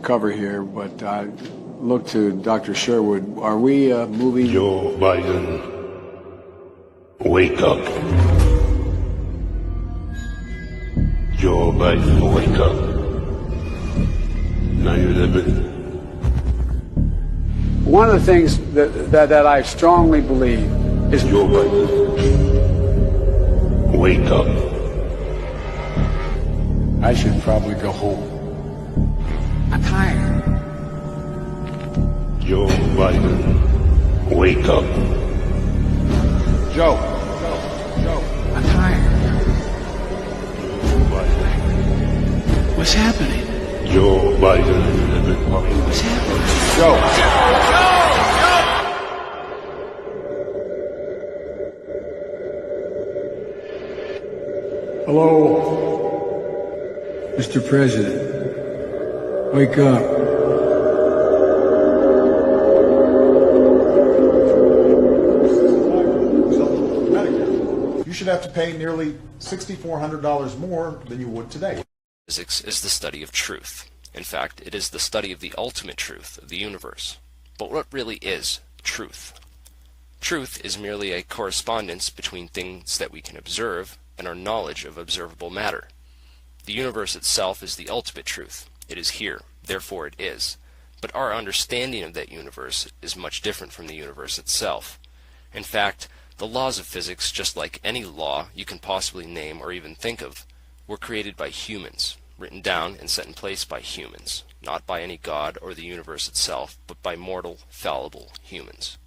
cover here, but I look to Dr. Sherwood. Are we moving? Joe Biden, wake up. Joe Biden, wake up. 9/11. One of the things that I strongly believe is Joe Biden, wake up. I should probably go home. I'm tired. Joe Biden, wake up. Joe, I'm tired. Joe Biden, What's happening? Joe Biden, What's happening? Joe. Hello, Mr. President. Wake up. You should have to pay nearly $6,400 more than you would today. Physics is the study of truth. In fact, it is the study of the ultimate truth of the universe. But what really is truth? Truth is merely a correspondence between things that we can observe and our knowledge of observable matter. The universe itself is the ultimate truth. It is here, therefore it is. But our understanding of that universe is much different from the universe itself. In fact, the laws of physics, just like any law you can possibly name or even think of, were created by humans, written down and set in place by humans, not by any god or the universe itself, but by mortal, fallible humans.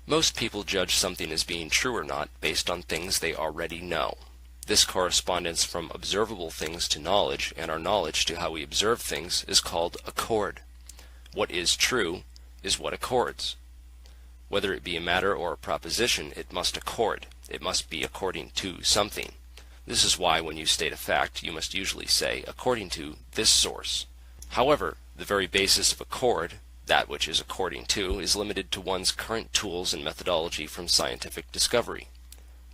Most people judge something as being true or not based on things they already know. This correspondence from observable things to knowledge, and our knowledge to how we observe things, is called accord. What is true is what accords. Whether it be a matter or a proposition, it must accord. It must be according to something. This is why when you state a fact, you must usually say, according to this source. However, the very basis of accord, that which is according to, is limited to one's current tools and methodology from scientific discovery.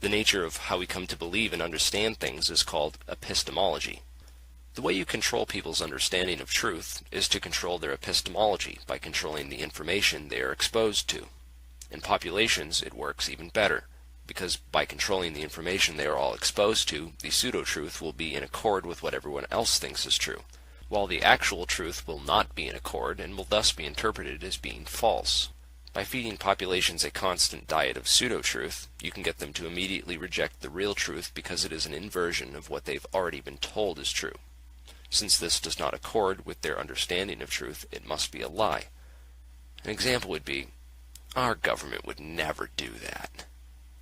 The nature of how we come to believe and understand things is called epistemology. The way you control people's understanding of truth is to control their epistemology by controlling the information they are exposed to. In populations, it works even better, because by controlling the information they are all exposed to, the pseudo-truth will be in accord with what everyone else thinks is true, while the actual truth will not be in accord and will thus be interpreted as being false. By feeding populations a constant diet of pseudo-truth, you can get them to immediately reject the real truth because it is an inversion of what they've already been told is true. Since this does not accord with their understanding of truth, it must be a lie. An example would be, our government would never do that.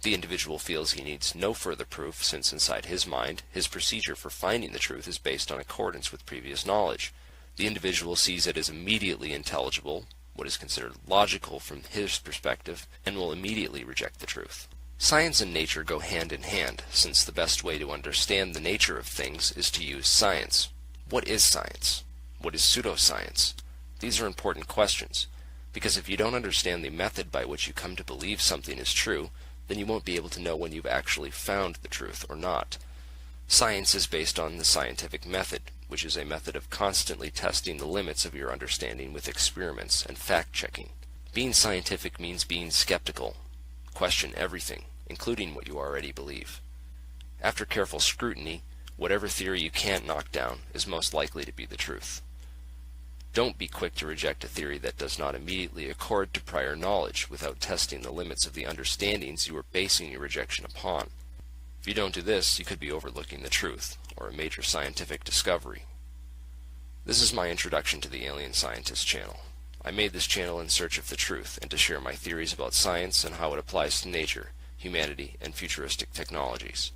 The individual feels he needs no further proof since inside his mind, his procedure for finding the truth is based on accordance with previous knowledge. The individual sees it as immediately intelligible, what is considered logical from his perspective, and will immediately reject the truth. Science and nature go hand in hand, since the best way to understand the nature of things is to use science. What is science? What is pseudoscience? These are important questions, because if you don't understand the method by which you come to believe something is true, then you won't be able to know when you've actually found the truth or not. Science is based on the scientific method, which is a method of constantly testing the limits of your understanding with experiments and fact-checking. Being scientific means being skeptical. Question everything, including what you already believe. After careful scrutiny, whatever theory you can't knock down is most likely to be the truth. Don't be quick to reject a theory that does not immediately accord to prior knowledge without testing the limits of the understandings you are basing your rejection upon. If you don't do this, you could be overlooking the truth, or a major scientific discovery. This is my introduction to the Alien Scientist channel. I made this channel in search of the truth and to share my theories about science and how it applies to nature, humanity, and futuristic technologies.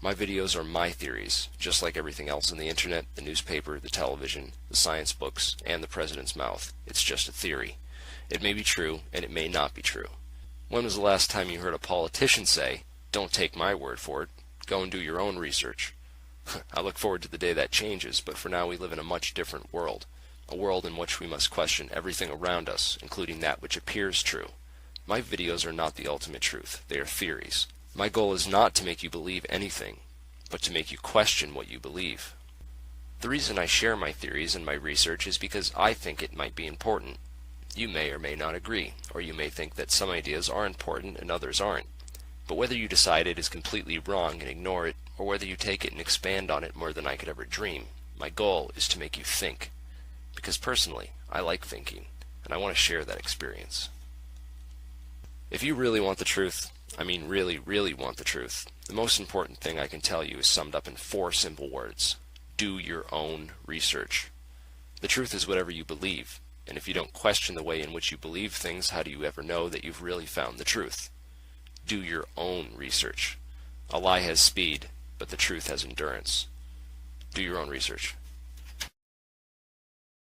My videos are my theories, just like everything else on the internet, the newspaper, the television, the science books, and the president's mouth. It's just a theory. It may be true, and it may not be true. When was the last time you heard a politician say, "Don't take my word for it, go and do your own research"? I look forward to the day that changes, but for now we live in a much different world. A world in which we must question everything around us, including that which appears true. My videos are not the ultimate truth, they are theories. My goal is not to make you believe anything, but to make you question what you believe. The reason I share my theories and my research is because I think it might be important. You may or may not agree, or you may think that some ideas are important and others aren't. But whether you decide it is completely wrong and ignore it, or whether you take it and expand on it more than I could ever dream, my goal is to make you think. Because personally, I like thinking, and I want to share that experience. If you really want the truth, I mean really, really want the truth, the most important thing I can tell you is summed up in 4 simple words. Do your own research. The truth is whatever you believe, and if you don't question the way in which you believe things, how do you ever know that you've really found the truth? Do your own research. A lie has speed, but the truth has endurance. Do your own research.